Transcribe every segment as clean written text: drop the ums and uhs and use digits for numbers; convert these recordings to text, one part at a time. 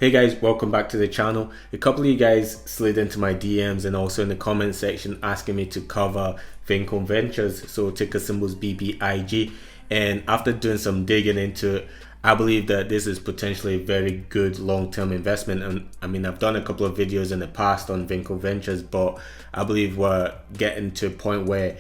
Hey guys, welcome back to the channel. A couple of you guys slid into my DMs and also in the comment section asking me to cover Vinco Ventures, so ticker symbols BBIG. And after doing some digging into it, I believe that this is potentially a very good long-term investment. And I mean, I've done a couple of videos in the past on Vinco Ventures, but I believe we're getting to a point where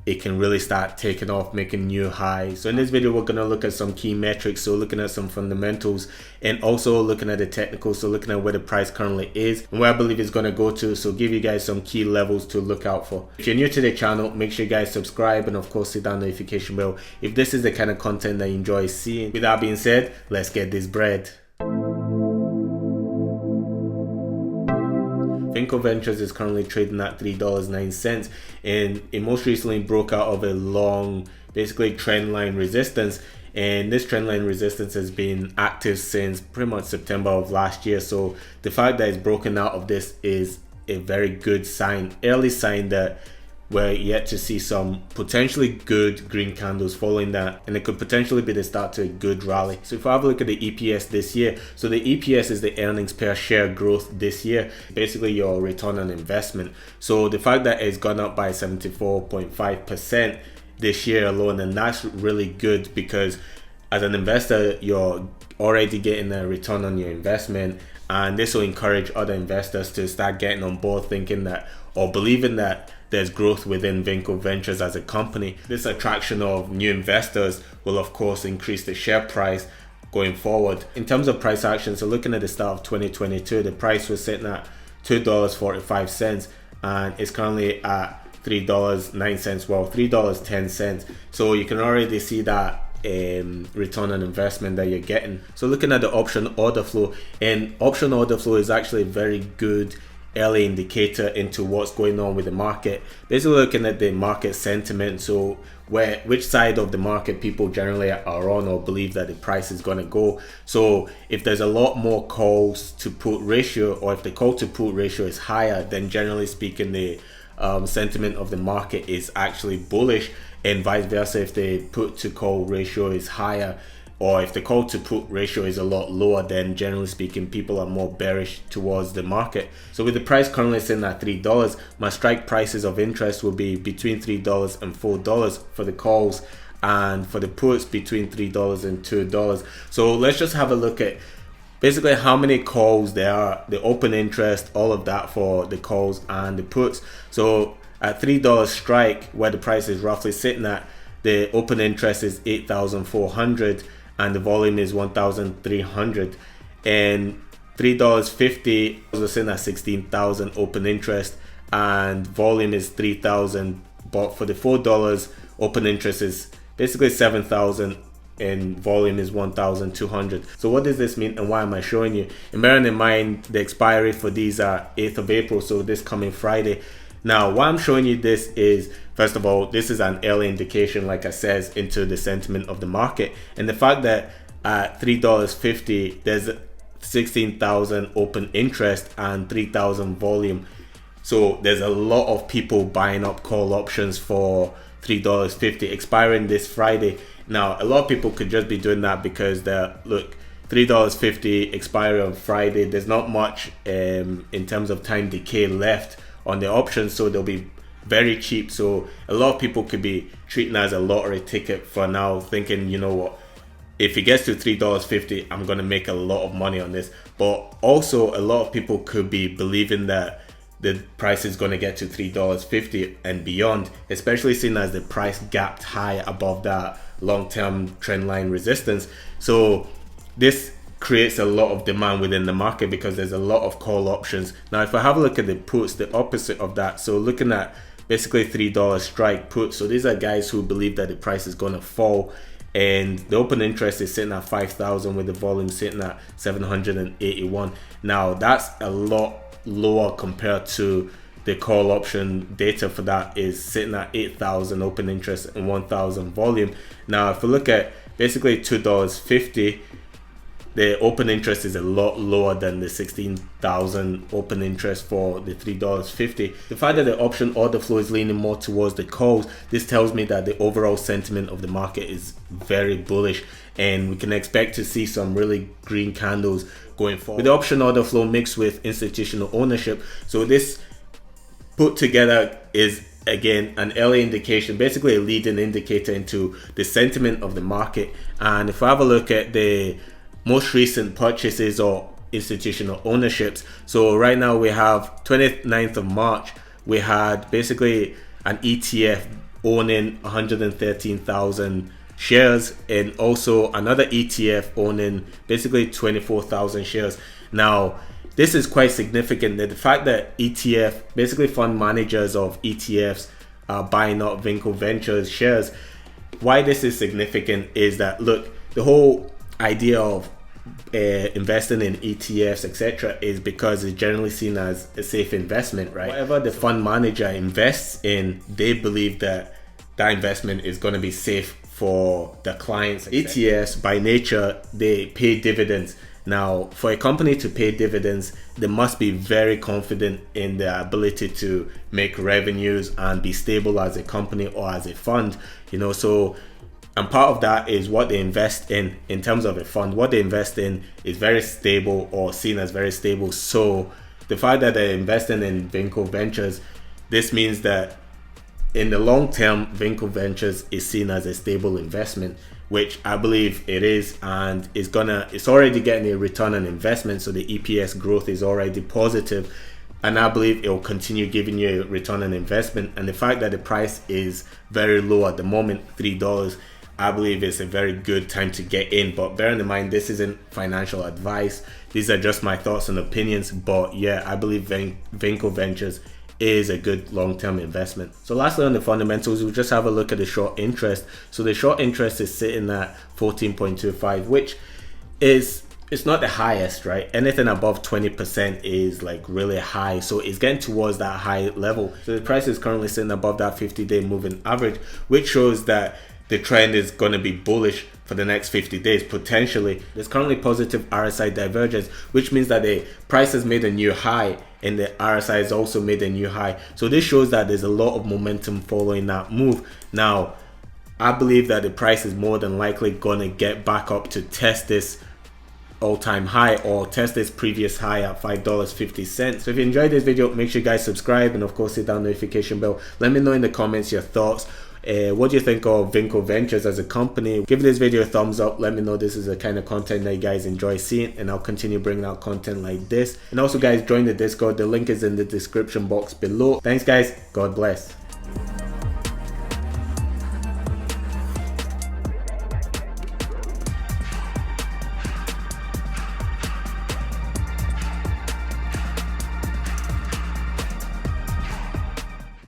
it can really start taking off, making new highs. So in this video, we're going to look at some key metrics. So looking at some fundamentals and also looking at the technicals. So looking at where the price currently is and where I believe it's going to go to. So give you guys some key levels to look out for. If you're new to the channel, make sure you guys subscribe and of course hit that notification bell if this is the kind of content that you enjoy seeing. With that being said, let's get this bread. Vinco Ventures is currently trading at $3.09 and it most recently broke out of a long basically trend line resistance, and this trend line resistance has been active since pretty much September of last year. So the fact that it's broken out of this is a very good sign, early sign that we're yet to see some potentially good green candles following that, and it could potentially be the start to a good rally. So if I have a look at the EPS this year, so the EPS is the earnings per share growth this year, basically your return on investment. So the fact that it's gone up by 74.5% this year alone, and that's really good because as an investor you're already getting a return on your investment, and this will encourage other investors to start getting on board, thinking that or believing that there's growth within Vinco Ventures as a company. This attraction of new investors will of course increase the share price going forward. In terms of price action, so looking at the start of 2022, the price was sitting at $2.45 and it's currently at $3.09, well $3.10. So you can already see that return on investment that you're getting. So looking at the option order flow, and option order flow is actually a very good early indicator into what's going on with the market. Basically looking at the market sentiment, so which side of the market people generally are on or believe that the price is going to go. So if there's a lot more calls to put ratio, or if the call to put ratio is higher, then generally speaking the sentiment of the market is actually bullish, and vice versa if the put to call ratio is higher, or if the call to put ratio is a lot lower, then generally speaking people are more bearish towards the market. So with the price currently sitting at $3, my strike prices of interest will be between $3 and $4 for the calls, and for the puts between $3 and $2. So let's just have a look at basically how many calls there are, the open interest, all of that for the calls and the puts. So at $3 strike, where the price is roughly sitting at, the open interest is 8,400 and the volume is 1,300, and $3.50 was sitting at 16,000 open interest and volume is 3,000. But for the $4 open interest is basically 7,000 and volume is 1,200. So what does this mean and why am I showing you? And bearing in mind the expiry for these are 8th of April, so this coming Friday. Now why I'm showing you this is, first of all, this is an early indication, like I said, into the sentiment of the market, and the fact that at $3.50 there's 16,000 open interest and 3,000 volume. So there's a lot of people buying up call options for $3.50 expiring this Friday. Now a lot of people could just be doing that because they're, look, $3.50 expiry on Friday, there's not much in terms of time decay left on the options, so they'll be very cheap. So a lot of people could be treating it as a lottery ticket for now, thinking, you know what, if it gets to $3.50 I'm gonna make a lot of money on this. But also a lot of people could be believing that the price is going to get to $3.50 and beyond, especially seeing as the price gapped high above that long-term trend line resistance. So this creates a lot of demand within the market because there's a lot of call options. Now if I have a look at the puts, the opposite of that, so looking at basically $3 strike puts, so these are guys who believe that the price is going to fall, and the open interest is sitting at 5,000 with the volume sitting at 781. Now that's a lot lower compared to the call option data for that is sitting at 8,000 open interest and 1,000 volume. Now if we look at basically $2.50, the open interest is a lot lower than the 16,000 open interest for the $3.50. The fact that the option order flow is leaning more towards the calls, this tells me that the overall sentiment of the market is very bullish, and we can expect to see some really green candles going forward. With the option order flow mixed with institutional ownership, so this put together is again an early indication, basically a leading indicator into the sentiment of the market. And if I have a look at the most recent purchases or institutional ownerships, so right now we have 29th of March, we had basically an ETF owning 113,000 shares, and also another ETF owning basically 24,000 shares. Now this is quite significant, that the fact that ETF, basically fund managers of ETFs, are buying up Vinco Ventures shares. Why this is significant is that, look, the whole idea of investing in ETFs, etc., is because it's generally seen as a safe investment, right? Whatever the fund manager invests in, they believe that that investment is going to be safe for the clients. ETFs, by nature, they pay dividends. Now, for a company to pay dividends, they must be very confident in their ability to make revenues and be stable as a company or as a fund, so, and part of that is what they invest in terms of a fund. What they invest in is very stable or seen as very stable. So the fact that they're investing in Vinco Ventures, this means that in the long term, Vinco Ventures is seen as a stable investment, which I believe it is, and it's already getting a return on investment, so the EPS growth is already positive, and I believe it will continue giving you a return on investment. And the fact that the price is very low at the moment, $3, I believe it's a very good time to get in. But bearing in mind, this isn't financial advice, these are just my thoughts and opinions. But yeah, I believe Vinco Ventures is a good long-term investment. So lastly, on the fundamentals, we'll just have a look at the short interest. So the short interest is sitting at 14.25, which is, it's not the highest, right? Anything above 20% is like really high, so it's getting towards that high level. So the price is currently sitting above that 50-day moving average, which shows that the trend is going to be bullish for the next 50 days potentially. There's currently positive RSI divergence, which means that the price has made a new high and the RSI has also made a new high. So this shows that there's a lot of momentum following that move. Now, I believe that the price is more than likely going to get back up to test this all-time high or test this previous high at $5.50. So if you enjoyed this video, make sure you guys subscribe and of course hit that notification bell. Let me know in the comments your thoughts. What do you think of Vinco Ventures as a company? Give this video a thumbs up. Let me know this is the kind of content that you guys enjoy seeing, and I'll continue bringing out content like this. And also guys, join the Discord. The link is in the description box below. Thanks guys. God bless.